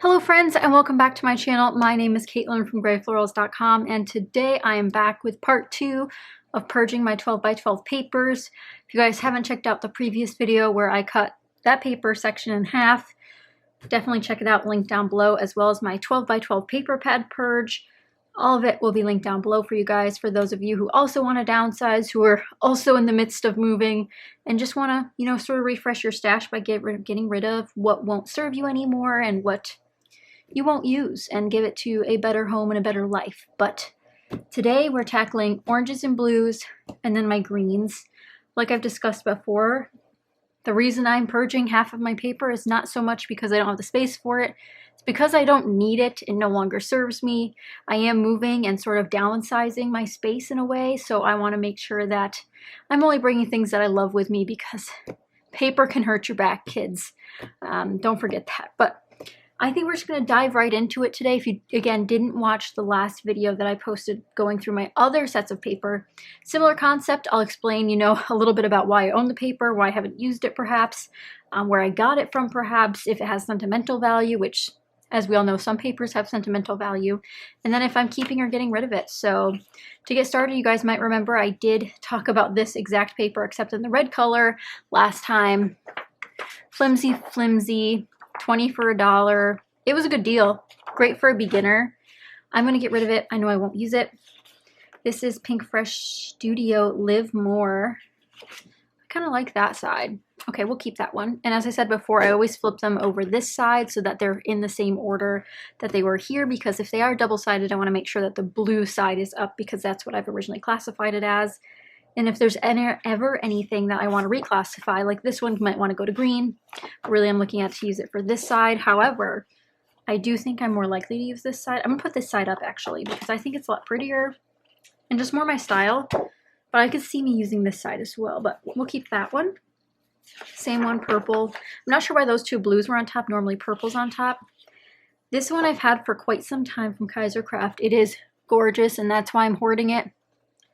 Hello friends and welcome back to my channel. My name is Katelyn from Florals.com and today I am back with part 2 of purging my 12x12 papers. If you guys haven't checked out the previous video where I cut that paper section in half, definitely check it out, linked down below, as well as my 12x12 paper pad purge. All of it will be linked down below for you guys, for those of you who also want to downsize, who are also in the midst of moving and just want to, sort of refresh your stash by getting rid of what won't serve you anymore and what you won't use and give it to a better home and a better life. But today we're tackling oranges and blues and then my greens. Like I've discussed before, the reason I'm purging half of my paper is not so much because I don't have the space for it. It's because I don't need it. It no longer serves me. I am moving and sort of downsizing my space in a way, so I want to make sure that I'm only bringing things that I love with me, because paper can hurt your back, kids. Don't forget that. But I think we're just going to dive right into it today. If you, again, didn't watch the last video that I posted going through my other sets of paper, similar concept. I'll explain, a little bit about why I own the paper, why I haven't used it perhaps, where I got it from perhaps, if it has sentimental value, which, as we all know, some papers have sentimental value, and then if I'm keeping or getting rid of it. So to get started, you guys might remember I did talk about this exact paper, except in the red color last time. Flimsy, 20 for $1. It was a good deal. Great for a beginner. I'm going to get rid of it. I know I won't use it. This is Pink Fresh Studio Live More. I kind of like that side. Okay, we'll keep that one. And as I said before, I always flip them over this side so that they're in the same order that they were here, because if they are double-sided, I want to make sure that the blue side is up, because that's what I've originally classified it as. And if there's ever anything that I want to reclassify, like this one, you might want to go to green. Really, I'm looking at to use it for this side. However, I do think I'm more likely to use this side. I'm going to put this side up, actually, because I think it's a lot prettier and just more my style. But I could see me using this side as well, but we'll keep that one. Same one, purple. I'm not sure why those two blues were on top. Normally purple's on top. This one I've had for quite some time from Fiskars Craft. It is gorgeous, and that's why I'm hoarding it.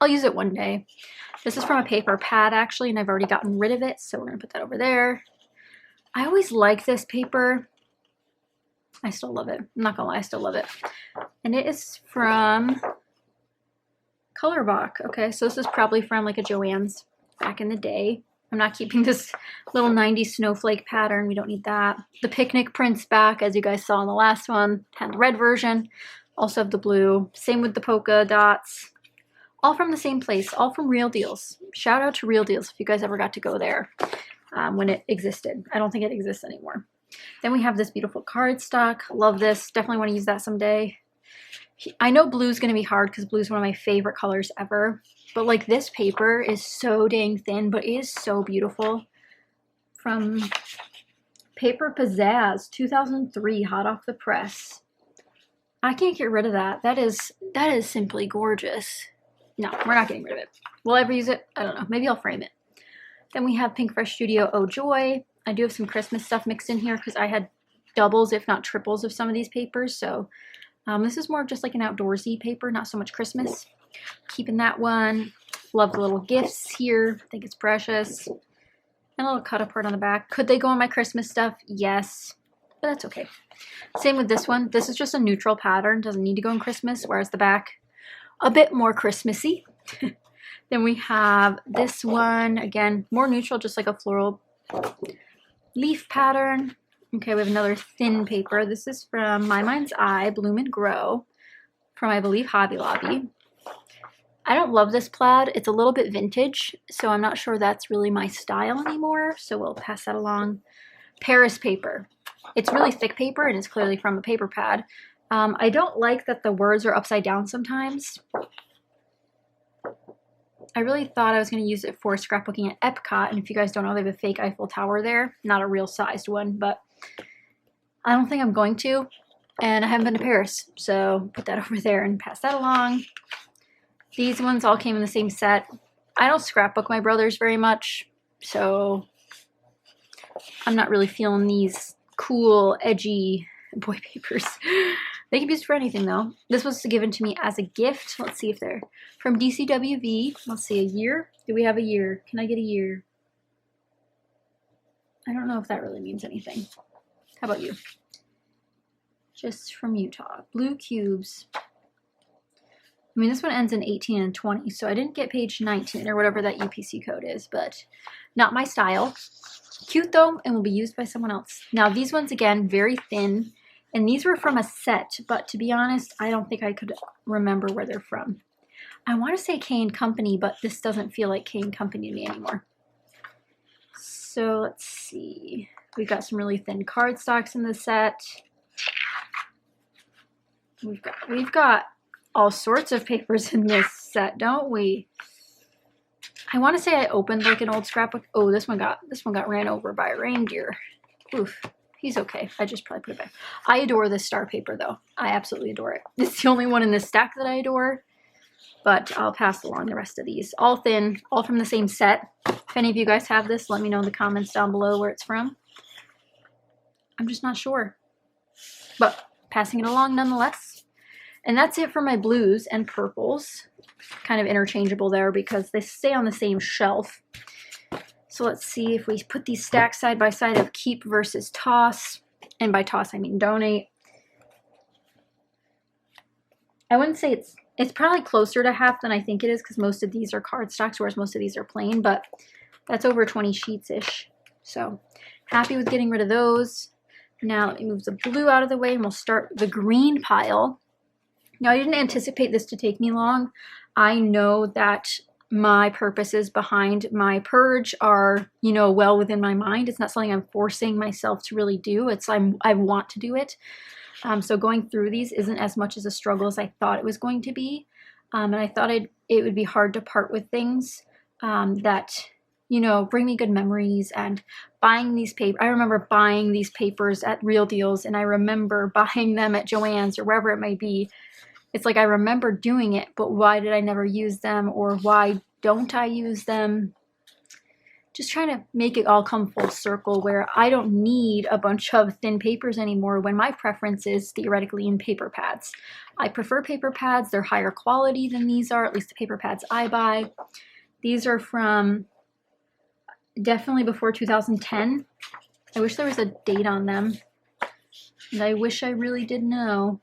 I'll use it one day. This is from a paper pad, actually, and I've already gotten rid of it, so we're going to put that over there. I always like this paper. I still love it. I'm not going to lie, I still love it. And it is from Colorbach. Okay, so this is probably from like a Joann's back in the day. I'm not keeping this little 90s snowflake pattern. We don't need that. The picnic prints back, as you guys saw in the last one. Had the red version. Also have the blue. Same with the polka dots. All from the same place, all from Real Deals. Shout out to Real Deals if you guys ever got to go there when it existed. I don't think it exists anymore. Then we have this beautiful cardstock. Love this. Definitely want to use that someday. I know blue's going to be hard because blue is one of my favorite colors ever. But like, this paper is so dang thin, but it is so beautiful. From Paper Pizzazz, 2003, hot off the press. I can't get rid of that. That is simply gorgeous. No, we're not getting rid of it. Will I ever use it? I don't know. Maybe I'll frame it. Then we have Pink Fresh Studio Oh Joy. I do have some Christmas stuff mixed in here because I had doubles, if not triples, of some of these papers. So this is more of just like an outdoorsy paper, not so much Christmas. Keeping that one. Love the little gifts here. I think it's precious. And a little cut apart on the back. Could they go on my Christmas stuff? Yes. But that's okay. Same with this one. This is just a neutral pattern. Doesn't need to go in Christmas, whereas the back, a bit more Christmassy. Then we have this one, again, more neutral, just like a floral leaf pattern. Okay, we have another thin paper. This is from My Mind's Eye, Bloom and Grow, from, I believe, Hobby Lobby. I don't love this plaid. It's a little bit vintage, so I'm not sure that's really my style anymore, so we'll pass that along. Paris paper. It's really thick paper, and it's clearly from a paper pad. I don't like that the words are upside down sometimes. I really thought I was going to use it for scrapbooking at Epcot, and if you guys don't know, they have a fake Eiffel Tower there. Not a real sized one, but I don't think I'm going to, and I haven't been to Paris, so put that over there and pass that along. These ones all came in the same set. I don't scrapbook my brothers very much, so I'm not really feeling these cool, edgy boy papers. They can be used for anything, though. This was given to me as a gift. Let's see if they're from DCWV. Let's see, a year? Do we have a year? Can I get a year? I don't know if that really means anything. How about you? just from Utah. Blue cubes. I mean, this one ends in 18 and 20, so I didn't get page 19 or whatever that UPC code is, but not my style. Cute though, and will be used by someone else. Now these ones, again, very thin, and these were from a set, but to be honest, I don't think I could remember where they're from. I want to say K & Company, but this doesn't feel like K & Company to me anymore. So let's see. We've got some really thin cardstocks in the set. We've got all sorts of papers in this set, don't we? I want to say I opened like an old scrapbook. Oh, this one got ran over by a reindeer. Oof, he's okay. I just probably put it back. I adore this star paper though. I absolutely adore it. It's the only one in this stack that I adore, but I'll pass along the rest of these. All thin, all from the same set. If any of you guys have this, let me know in the comments down below where it's from. I'm just not sure, but passing it along nonetheless. And that's it for my blues and purples. Kind of interchangeable there because they stay on the same shelf. So let's see if we put these stacks side by side of keep versus toss. And by toss, I mean donate. I wouldn't say it's probably closer to half than I think it is because most of these are cardstocks, whereas most of these are plain, but that's over 20 sheets-ish. So happy with getting rid of those. Now let me move the blue out of the way and we'll start the green pile. Now, I didn't anticipate this to take me long. I know that my purposes behind my purge are, you know, well within my mind. It's not something I'm forcing myself to really do. It's I want to do it. So going through these isn't as much as a struggle as I thought it was going to be. And I thought it would be hard to part with things that, you know, bring me good memories. And buying these papers, I remember buying these papers at Real Deals, and I remember buying them at Joann's or wherever it may be. It's like I remember doing it, but why did I never use them, or why don't I use them? Just trying to make it all come full circle where I don't need a bunch of thin papers anymore when my preference is theoretically in paper pads. I prefer paper pads. They're higher quality than these are, at least the paper pads I buy. These are from definitely before 2010. I wish there was a date on them, and I wish I really did know.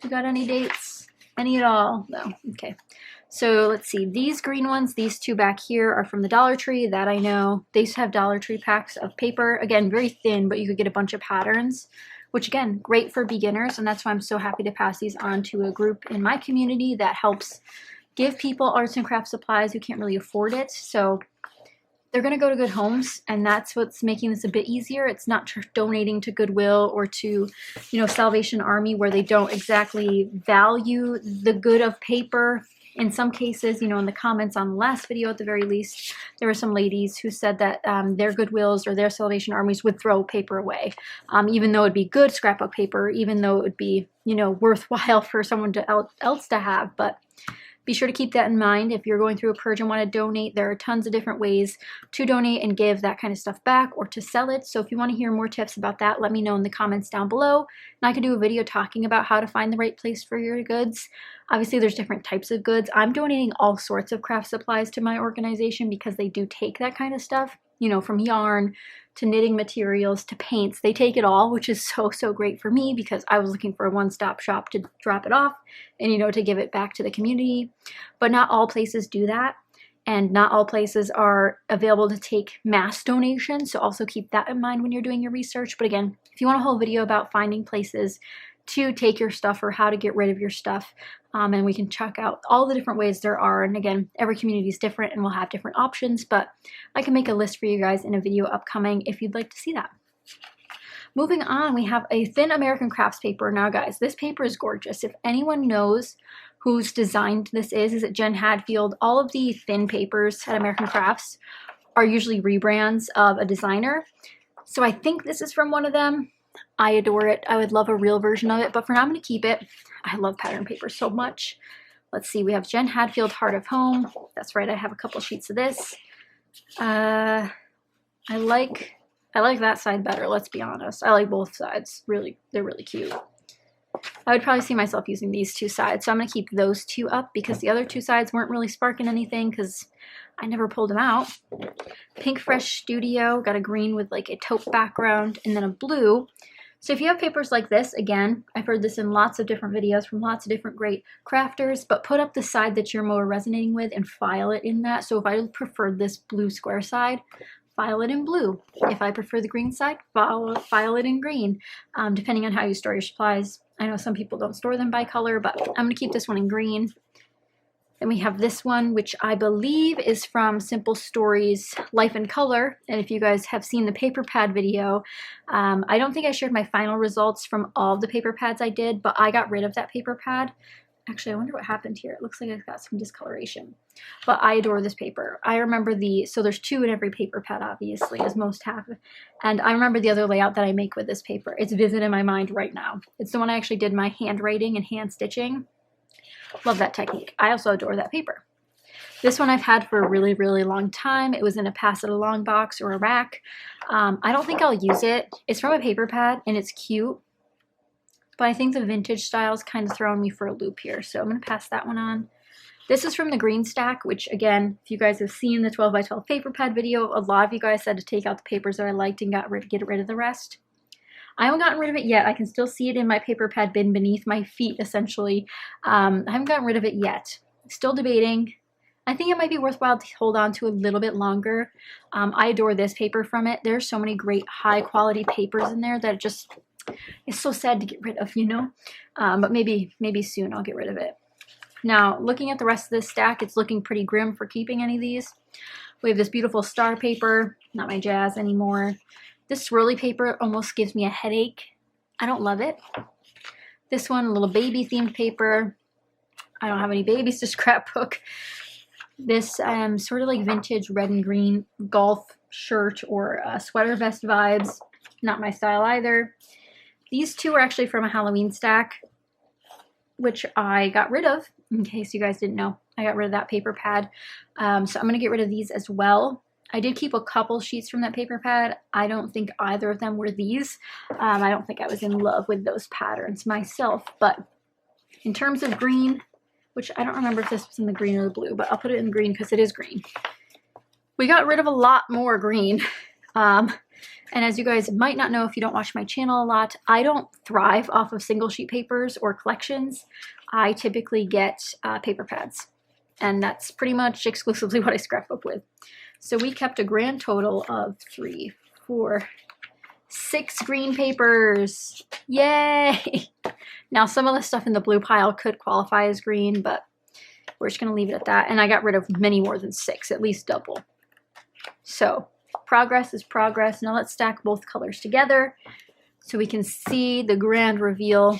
You got any dates? Any at all? No. Okay. So let's see. These green ones, these two back here are from the Dollar Tree. That I know. They used to have Dollar Tree packs of paper. Again, very thin, but you could get a bunch of patterns, which again, great for beginners. And that's why I'm so happy to pass these on to a group in my community that helps give people arts and craft supplies who can't really afford it. So they're going to go to good homes, and that's what's making this a bit easier. It's not donating to Goodwill or to, you know, Salvation Army, where they don't exactly value the good of paper. In some cases, you know, in the comments on the last video at the very least, there were some ladies who said that their Goodwills or their Salvation Armies would throw paper away, even though it'd be good scrapbook paper, even though it would be, you know, worthwhile for someone else to have. But be sure to keep that in mind. If you're going through a purge and want to donate, there are tons of different ways to donate and give that kind of stuff back or to sell it. So if you want to hear more tips about that, let me know in the comments down below. And I could do a video talking about how to find the right place for your goods. Obviously, there's different types of goods. I'm donating all sorts of craft supplies to my organization because they do take that kind of stuff, you know, from yarn to knitting materials to paints. They take it all, which is so great for me because I was looking for a one-stop shop to drop it off and, you know, to give it back to the community. But not all places do that, and not all places are available to take mass donations. So also keep that in mind when you're doing your research. But again, if you want a whole video about finding places to take your stuff or how to get rid of your stuff, and we can check out all the different ways there are. And again, every community is different and will have different options, but I can make a list for you guys in a video upcoming if you'd like to see that. Moving on, we have a thin American crafts paper. Now guys, this paper is gorgeous. If anyone knows whose designed this is it Jen Hadfield? All of the thin papers at American Crafts are usually rebrands of a designer. So I think this is from one of them. I adore it. I would love a real version of it, but for now I'm going to keep it. I love pattern paper so much. Let's see, we have Jen Hadfield Heart of Home. That's right, I have a couple sheets of this. I like that side better, let's be honest. I like both sides. Really, they're really cute. I would probably see myself using these two sides, so I'm going to keep those two up because the other two sides weren't really sparking anything because I never pulled them out. Pink Fresh Studio, got a green with like a taupe background and then a blue. So if you have papers like this, again, I've heard this in lots of different videos from lots of different great crafters, but put up the side that you're more resonating with and file it in that. So if I prefer this blue square side, file it in blue. If I prefer the green side, file it in green, depending on how you store your supplies. I know some people don't store them by color, but I'm going to keep this one in green. Then we have this one, which I believe is from Simple Stories Life in Color. And if you guys have seen the paper pad video, I don't think I shared my final results from all of the paper pads I did, but I got rid of that paper pad. Actually, I wonder what happened here. It looks like I've got some discoloration, but I adore this paper. I remember so there's 2 in every paper pad, obviously, as most have. And I remember the other layout that I make with this paper. It's vivid in my mind right now. It's the one I actually did my handwriting and hand stitching. Love that technique. I also adore that paper. This one I've had for a really, really long time. It was in a pass it along box or a rack. I don't think I'll use it. It's from a paper pad and it's cute, but I think the vintage style's kind of throwing me for a loop here. So I'm going to pass that one on. This is from the green stack, which again, if you guys have seen the 12 by 12 paper pad video, a lot of you guys said to take out the papers that I liked and get rid of the rest. I haven't gotten rid of it yet. I can still see it in my paper pad bin beneath my feet, essentially. I haven't gotten rid of it yet. Still debating. I think it might be worthwhile to hold on to a little bit longer. I adore this paper from it. There's so many great high quality papers in there that just is so sad to get rid of, you know? But maybe soon I'll get rid of it. Now, looking at the rest of this stack, it's looking pretty grim for keeping any of these. We have this beautiful star paper, not my jazz anymore. This swirly paper almost gives me a headache. I don't love it. This one, a little baby themed paper. I don't have any babies to scrapbook. This sort of like vintage red and green golf shirt or sweater vest vibes. Not my style either. These 2 are actually from a Halloween stack, which I got rid of, in case you guys didn't know. I got rid of that paper pad. So I'm going to get rid of these as well. I did keep a couple sheets from that paper pad. I don't think either of them were these. I don't think I was in love with those patterns myself. But in terms of green, which I don't remember if this was in the green or the blue, but I'll put it in green because it is green. We got rid of a lot more green. And as you guys might not know if you don't watch my channel a lot, I don't thrive off of single sheet papers or collections. I typically get paper pads. And that's pretty much exclusively what I scrapbook with. So we kept a grand total of 3, 4, 6 green papers. Yay! Now some of the stuff in the blue pile could qualify as green, but we're just going to leave it at that. And I got rid of many more than 6, at least double. So progress is progress. Now let's stack both colors together so we can see the grand reveal.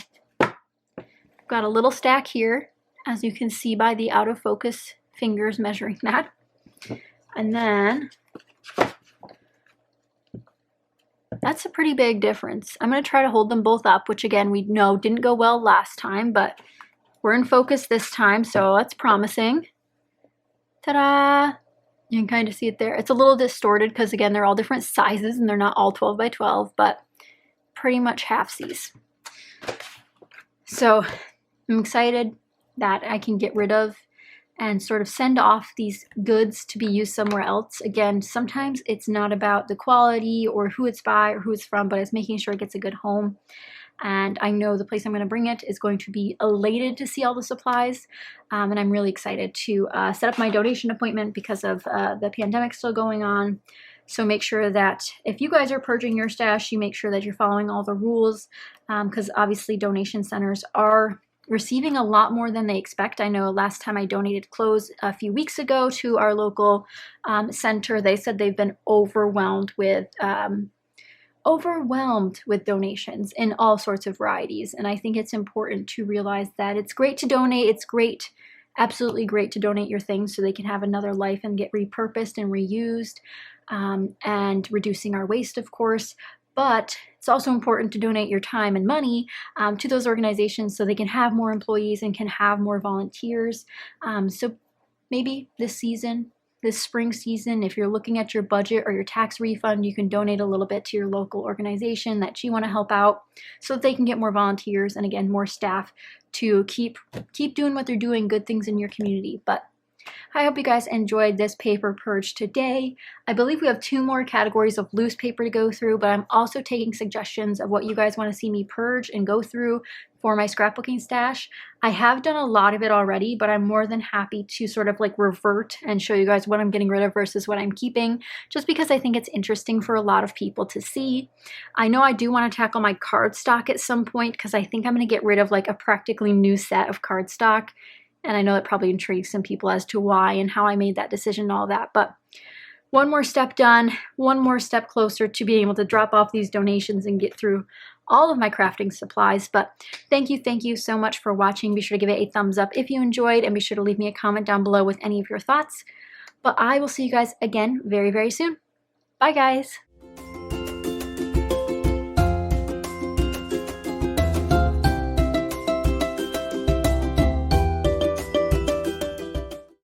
Got a little stack here, as you can see by the out of focus fingers measuring that. And then that's a pretty big difference. I'm going to try to hold them both up, which again, we know didn't go well last time, but we're in focus this time, so that's promising. Ta-da! You can kind of see it there. It's a little distorted because again, they're all different sizes and they're not all 12 by 12, but pretty much halfsies. So I'm excited that I can get rid of and sort of send off these goods to be used somewhere else. Again, sometimes it's not about the quality or who it's by or who it's from, but it's making sure it gets a good home. And I know the place I'm going to bring it is going to be elated to see all the supplies. And I'm really excited to set up my donation appointment because of the pandemic still going on. So make sure that if you guys are purging your stash, you make sure that you're following all the rules, because obviously donation centers are receiving a lot more than they expect. I know last time I donated clothes a few weeks ago to our local center, they said they've been overwhelmed with donations in all sorts of varieties. And I think it's important to realize that it's great to donate. It's great, absolutely great to donate your things so they can have another life and get repurposed and reused, and reducing our waste, of course. But it's also important to donate your time and money to those organizations so they can have more employees and can have more volunteers. So maybe this season, this spring season, if you're looking at your budget or your tax refund, you can donate a little bit to your local organization that you want to help out so that they can get more volunteers and again, more staff to keep doing what they're doing, good things in your community. But I hope you guys enjoyed this paper purge today. I believe we have 2 more categories of loose paper to go through, but I'm also taking suggestions of what you guys want to see me purge and go through for my scrapbooking stash. I have done a lot of it already, but I'm more than happy to sort of like revert and show you guys what I'm getting rid of versus what I'm keeping, just because I think it's interesting for a lot of people to see. I know I do want to tackle my cardstock at some point because I think I'm going to get rid of like a practically new set of cardstock. And I know it probably intrigues some people as to why and how I made that decision and all that. But one more step done, one more step closer to being able to drop off these donations and get through all of my crafting supplies. But thank you so much for watching. Be sure to give it a thumbs up if you enjoyed, and be sure to leave me a comment down below with any of your thoughts. But I will see you guys again very, very soon. Bye, guys.